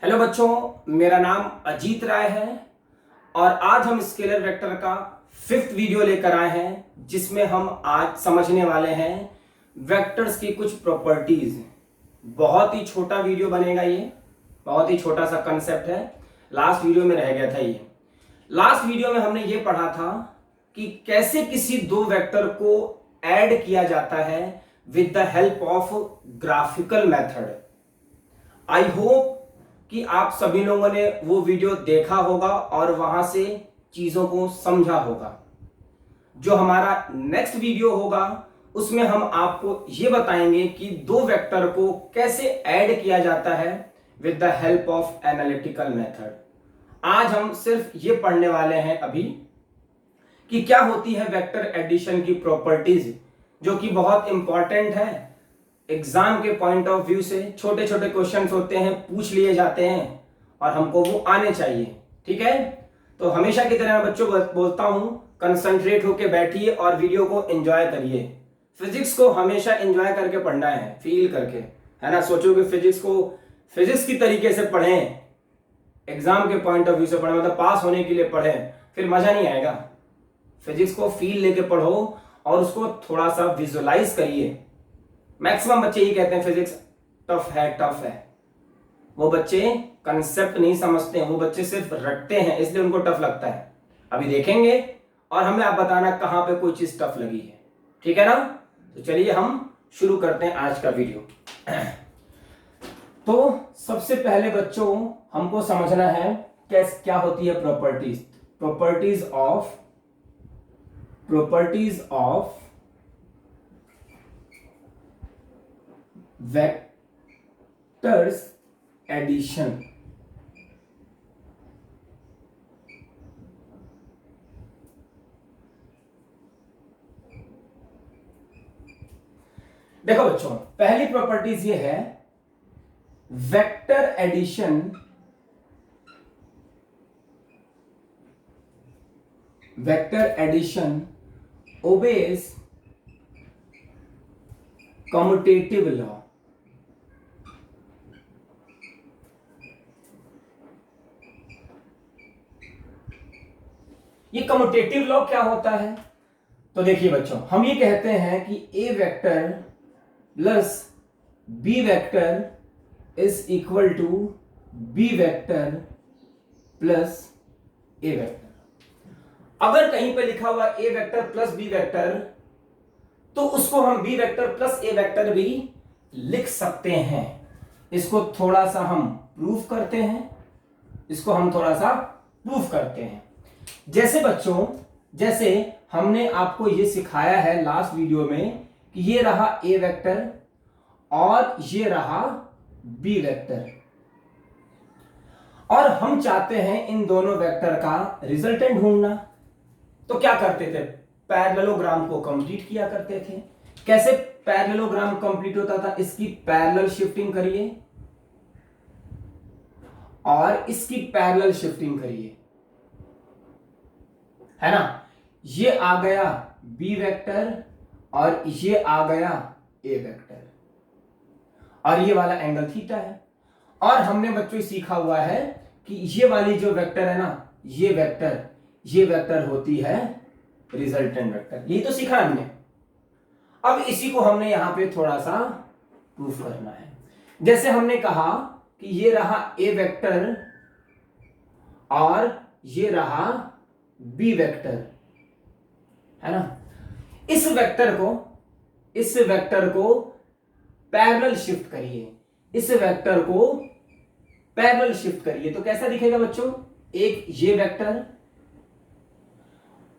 Hello बच्चों, मेरा नाम अजीत राय है और आज हम स्केलर वेक्टर का 5th वीडियो लेकर आए हैं जिसमें हम आज समझने वाले हैं वेक्टर्स की कुछ प्रॉपर्टीज। बहुत ही छोटा वीडियो बनेगा, ये बहुत ही छोटा सा कंसेप्ट है। लास्ट वीडियो में रह गया था ये। लास्ट वीडियो में हमने ये पढ़ा था कि कैसे किसी दो वेक्टर को ऐड किया जाता है with the help of graphical method. I hope कि आप सभी लोगों ने वो वीडियो देखा होगा और वहां से चीजों को समझा होगा। जो हमारा नेक्स्ट वीडियो होगा उसमें हम आपको ये बताएंगे कि दो वेक्टर को कैसे ऐड किया जाता है with the help of analytical method. आज हम सिर्फ ये पढ़ने वाले हैं अभी कि क्या होती है वेक्टर एडिशन की प्रॉपर्टीज, जो कि बहुत इंपॉर्टेंट है। एग्जाम के पॉइंट ऑफ व्यू से छोटे छोटे क्वेश्चंस होते हैं, पूछ लिए जाते हैं और हमको वो आने चाहिए। ठीक है, तो हमेशा की तरह मैं बच्चों बोलता हूं, कंसंट्रेट होके बैठिए और वीडियो को एंजॉय करिए। फिजिक्स को हमेशा एंजॉय करके पढ़ना है, फील करके, है ना। सोचो कि फिजिक्स को फिजिक्स की तरीके से पढ़ें, एग्जाम के पॉइंट ऑफ व्यू से पढ़ें, मतलब पास होने के लिए पढ़ें, फिर मजा नहीं आएगा। फिजिक्स को फील लेके पढ़ो और उसको थोड़ा सा विजुअलाइज करिए। मैक्सिमम बच्चे ही कहते हैं फिजिक्स टफ है। वो बच्चे कंसेप्ट नहीं समझते हैं, वो बच्चे सिर्फ रटते हैं, इसलिए उनको टफ लगता है। अभी देखेंगे और हमें आप बताना कहां पे कोई चीज टफ लगी है। ठीक है ना। तो चलिए हम शुरू करते हैं आज का वीडियो। तो सबसे पहले बच्चों हमको समझना है क्या होती है properties. Properties of vectors addition. देखो बच्चों, पहली प्रॉपर्टीज ये है, vector addition obeys commutative law. ये कम्यूटेटिव लॉ क्या होता है? तो देखिए बच्चों, हम ये कहते हैं कि A vector plus B vector is equal to B vector plus A vector. अगर कहीं पे लिखा हुआ A vector plus B vector, तो उसको हम B vector plus A vector भी लिख सकते हैं। इसको थोड़ा सा हम प्रूफ करते हैं। जैसे बच्चों, जैसे हमने आपको ये सिखाया है लास्ट वीडियो में कि ये रहा ए वेक्टर और ये रहा बी वेक्टर, और हम चाहते हैं इन दोनों वेक्टर का रिजल्टेंट ढूंढना। तो क्या करते थे? पैरेललोग्राम को कंप्लीट किया करते थे। कैसे पैरेललोग्राम कंप्लीट होता था? इसकी पैरेलल शिफ्टिंग करिए और इसकी पैरेलल शिफ्टिंग करिए, है ना। ये आ गया बी वेक्टर और ये आ गया ए वेक्टर, और ये वाला एंगल थीटा है। और हमने बच्चों सीखा हुआ है कि ये वाली जो वेक्टर है ना, ये वेक्टर होती है रिजल्टेंट वेक्टर। यही तो सीखा हमने। अब इसी को हमने यहां पे थोड़ा सा प्रूफ करना है। जैसे हमने कहा कि ये रहा ए वेक्टर और ये रहा बी वेक्टर, है ना। इस वेक्टर को पैरेलल शिफ्ट करिए, तो कैसा दिखेगा बच्चों? एक ये वेक्टर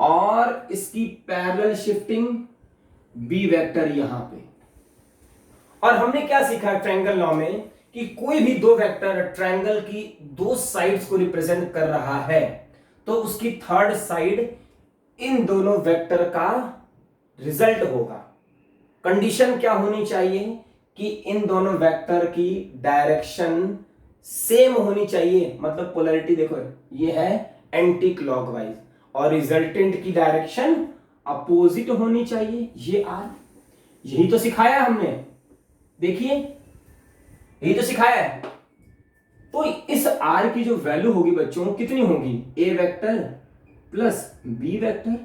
और इसकी पैरेलल शिफ्टिंग बी वेक्टर यहां पे। और हमने क्या सीखा ट्रायंगल लॉ में कि कोई भी दो वेक्टर ट्रायंगल की दो साइड्स को रिप्रेजेंट कर रहा है, तो उसकी थर्ड साइड इन दोनों वेक्टर का रिजल्ट होगा। कंडीशन क्या होनी चाहिए कि इन दोनों वेक्टर की डायरेक्शन सेम होनी चाहिए, मतलब पोलैरिटी देखो ये है एंटी क्लॉकवाइज, और रिजल्टेंट की डायरेक्शन अपोजिट होनी चाहिए, ये आर। यही तो सिखाया हमने, देखिए यही तो सिखाया है। तो इस r की जो वैल्यू होगी बच्चों कितनी होगी, a vector plus b vector.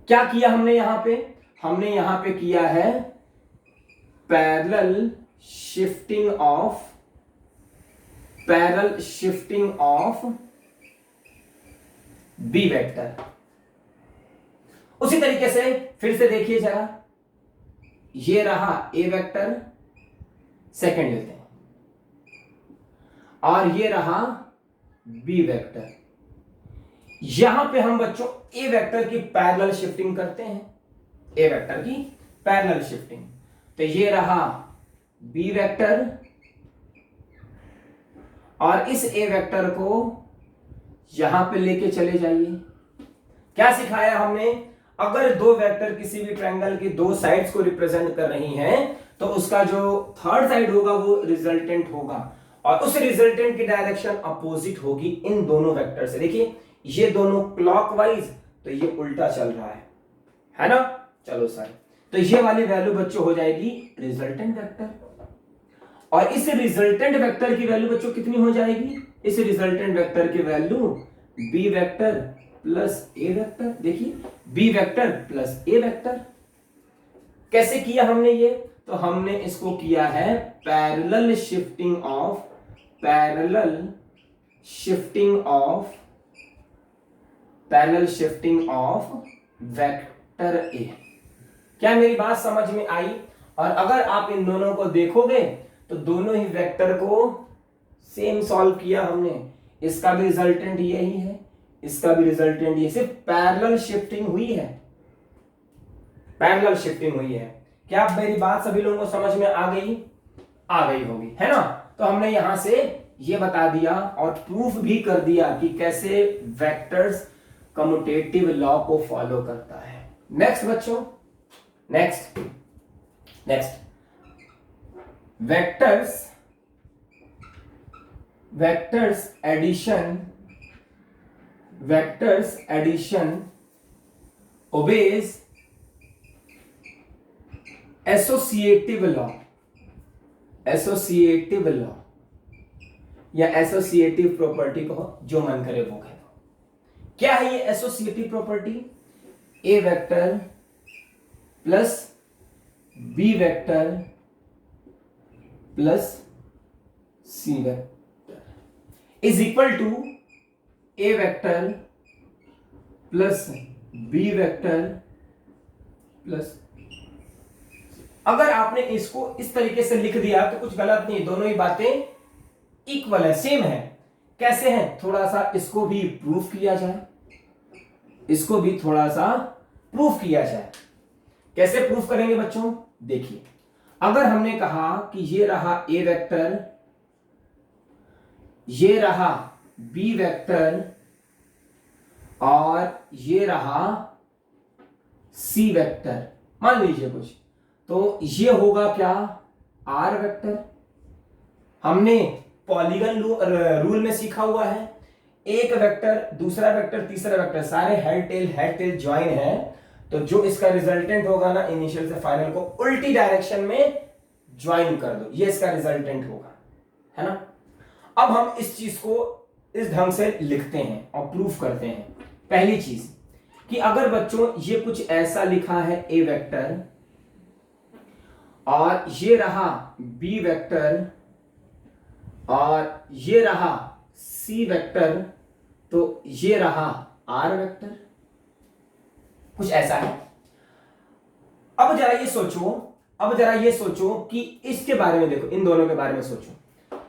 क्या किया हमने यहां पे, हमने यहां पे किया है parallel shifting of B vector. उसी तरीके से फिर से देखिए जरा, ये रहा ए वेक्टर, सेकंड लेते हैं, और ये रहा बी वेक्टर। यहां पे हम बच्चों ए वेक्टर की पैरेलल शिफ्टिंग करते हैं, ए वेक्टर की पैरेलल शिफ्टिंग। तो ये रहा बी वेक्टर, और इस ए वेक्टर को यहां पे लेके चले जाइए। क्या सिखाया हमने, अगर दो वेक्टर किसी भी ट्रायंगल की दो साइड्स को रिप्रेजेंट कर रही हैं तो उसका जो थर्ड साइड होगा वो रिजल्टेंट होगा, और उस रिजल्टेंट की डायरेक्शन अपोजिट होगी इन दोनों वेक्टर से। देखिए ये दोनों क्लॉकवाइज, तो ये उल्टा चल रहा है ना। चलो सर, तो ये वाली वैल्यू बच्चों हो जाएगी रिजल्टेंट वेक्टर, और इस रिजल्टेंट वेक्टर की वैल्यू बच्चों कितनी हो जाएगी, इस रिजल्टेंट वेक्टर की value B vector plus A vector. देखिए B vector plus A vector. कैसे किया हमने ये, तो हमने इसको किया है parallel shifting of vector A. क्या मेरी बात समझ में आई। और अगर आप इन दोनों को देखोगे तो दोनों ही वेक्टर को सेम सॉल्व किया हमने, इसका भी रिजल्टेंट यही है, इसका भी रिजल्टेंट ये, सिर्फ पैरेलल शिफ्टिंग हुई है, पैरेलल शिफ्टिंग हुई है। क्या मेरी बात सभी लोगों को समझ में आ गई होगी, है ना। तो हमने यहां से ये बता दिया और प्रूफ भी कर दिया कि कैसे वेक्टर्स कम्यूटेटिव लॉ को फॉलो करता है। नेक्स्ट बच्चों, next vectors addition obeys associative law या एसोसिएटिव प्रॉपर्टी को जो मन करे वो कह दो। क्या है ये associative property, A vector plus B vector plus C vector is equal to A vector plus B vector plus. अगर आपने इसको इस तरीके से लिख दिया तो कुछ गलत नहीं, दोनों ही बातें इक्वल है, सेम है। कैसे है, थोड़ा सा इसको भी प्रूफ किया जाए, इसको भी थोड़ा सा प्रूफ किया जाए। कैसे प्रूफ करेंगे बच्चों, देखिए अगर हमने कहा कि ये रहा ए वेक्टर, ये रहा बी वेक्टर और ये रहा सी वेक्टर, मान लीजिए कुछ, तो ये होगा क्या, आर वेक्टर। हमने पॉलीगन रूल में सीखा हुआ है, एक वेक्टर दूसरा वेक्टर तीसरा वेक्टर सारे हेड टेल ज्वाइन है, तो जो इसका रिजल्टेंट होगा ना इनिशियल से फाइनल को उल्टी डायरेक्शन में ज्वाइन कर दो, ये इसका रिजल्टेंट होगा, है ना। अब हम इस चीज को इस ढंग से लिखते हैं और प्रूफ करते हैं। पहली चीज कि अगर बच्चों ये कुछ ऐसा लिखा है ए वेक्टर और ये रहा बी वेक्टर और ये रहा सी वेक्टर, तो ये रहा आर वेक्टर, कुछ ऐसा है। अब जरा ये सोचो कि इसके बारे में देखो, इन दोनों के बारे में सोचो।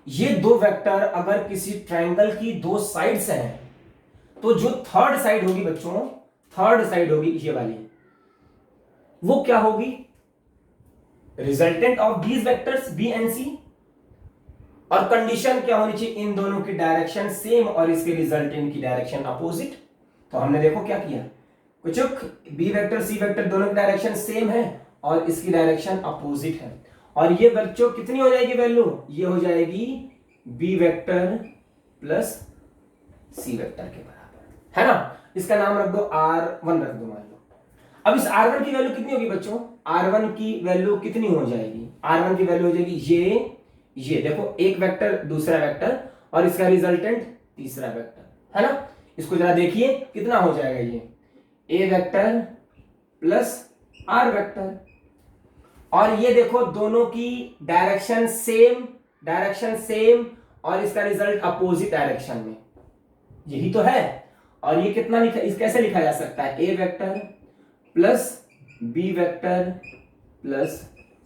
ये दो वेक्टर अगर किसी ट्रायंगल की दो साइड्स हैं तो जो थर्ड साइड होगी बच्चों, थर्ड साइड होगी ये वाली, वो क्या होगी, resultant of these vectors B and C. और कंडीशन क्या होनी चाहिए, इन दोनों की डायरेक्शन सेम और इसके रिजल्टेंट की डायरेक्शन अपोजिट। तो हमने देखो क्या किया, कुछ बी वेक्टर सी वेक्टर दोनों की डायरेक्शन सेम है और इसकी डायरेक्शन अपोजिट है, और ये बच्चों कितनी हो जाएगी वैल्यू, ये हो जाएगी B vector plus C vector के बराबर, है ना। इसका नाम रख दो R1 रख दो मान लो। अब इस R1 की वैल्यू कितनी होगी बच्चों, R1 की वैल्यू कितनी हो जाएगी, R1 की वैल्यू हो जाएगी ये ये देखो एक वेक्टर दूसरा वेक्टर और इसका रिजल्टेंट तीसरा वेक्टर है ना। इसको जरा देखिए कितना हो जाएगा, ये ए वेक्टर प्लस आर वेक्टर, और ये देखो दोनों की डायरेक्शन सेम और इसका रिजल्ट अपोजिट डायरेक्शन में, यही तो है। और ये कितना लिखा, इस कैसे लिखा जा सकता है, A vector plus B vector plus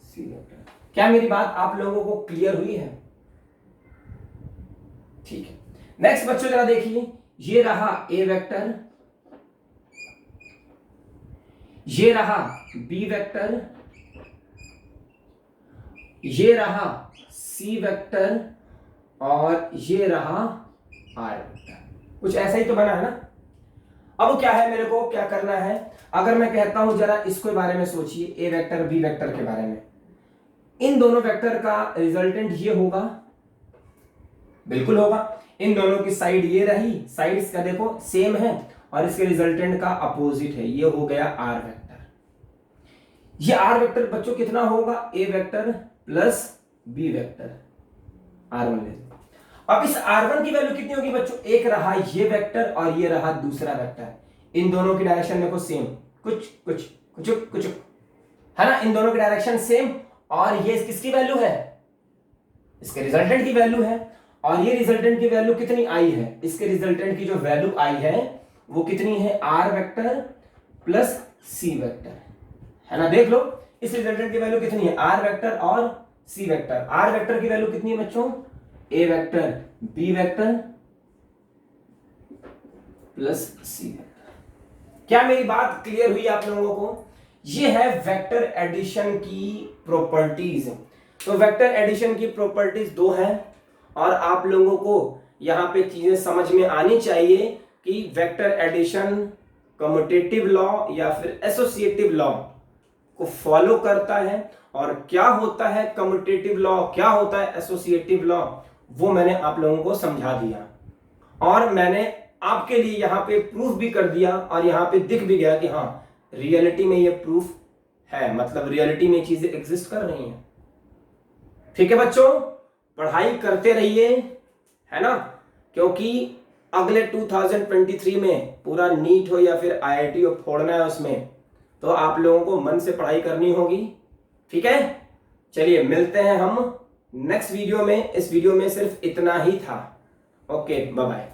C vector. क्या मेरी बात आप लोगों को क्लियर हुई है? ठीक है, नेक्स्ट बच्चों जरा देखिए, ये रहा ए वेक्टर, ये रहा बी वेक्टर, ये रहा सी वेक्टर और ये रहा आर वेक्टर। कुछ ऐसा ही तो बना है ना। अब क्या है, मेरे को क्या करना है, अगर मैं कहता हूं जरा इसके बारे में सोचिए, ए वेक्टर बी वेक्टर के बारे में, इन दोनों वेक्टर का रिजल्टेंट ये होगा, बिल्कुल होगा। इन दोनों की साइड ये रही, साइड इसका देखो सेम है और इसके रिजल्टेंट का अपोजिट है, ये हो गया आर वेक्टर। ये आर वेक्टर बच्चों कितना होगा, A vector plus B vector R1 ले। अब इस R1 की वैल्यू कितनी होगी बच्चों, एक रहा ये वेक्टर और ये रहा दूसरा वेक्टर, इन दोनों की डायरेक्शन देखो सेम, कुछ है ना, इन दोनों की डायरेक्शन सेम, और ये किसकी वैल्यू है, इसके रिजल्टेंट की वैल्यू है, और ये रिजल्टेंट की वैल्यू कितनी आई है, इसके रिजल्टेंट की जो वैल्यू आई है वो कितनी है, R vector plus C vector, है ना। देख लो इस रिजल्टेंट की वैल्यू कितनी है, R वेक्टर और C वेक्टर। R वेक्टर की वैल्यू कितनी है बच्चों, ए vector B vector plus C vector. क्या मेरी बात क्लियर हुई आप लोगों को? ये है वेक्टर एडिशन की प्रॉपर्टीज। तो वेक्टर एडिशन की प्रॉपर्टीज दो हैं और आप लोगों को यहां पे चीजें समझ में आनी चाहिए कि वेक्टर एडिशन कम्यूटेटिव लॉ या फिर एसोसिएटिव लॉ को फॉलो करता है, और क्या होता है कम्यूटेटिव लॉ, क्या होता है एसोसिएटिव लॉ, वो मैंने आप लोगों को समझा दिया, और मैंने आपके लिए यहां पे प्रूफ भी कर दिया, और यहां पे दिख भी गया कि हाँ रियलिटी में ये प्रूफ है, मतलब रियलिटी में चीजें एग्जिस्ट कर रही हैं। ठीक है बच्चों, पढ़ाई करते रहिए, है ना, क्योंकि अगले 2023 में पूरा नीट हो या फिर IIT हो फोड़ना है उसमें, तो आप लोगों को मन से पढ़ाई करनी होगी। ठीक है, चलिए मिलते हैं हम नेक्स्ट वीडियो में। इस वीडियो में सिर्फ इतना ही था। Okay, bye bye.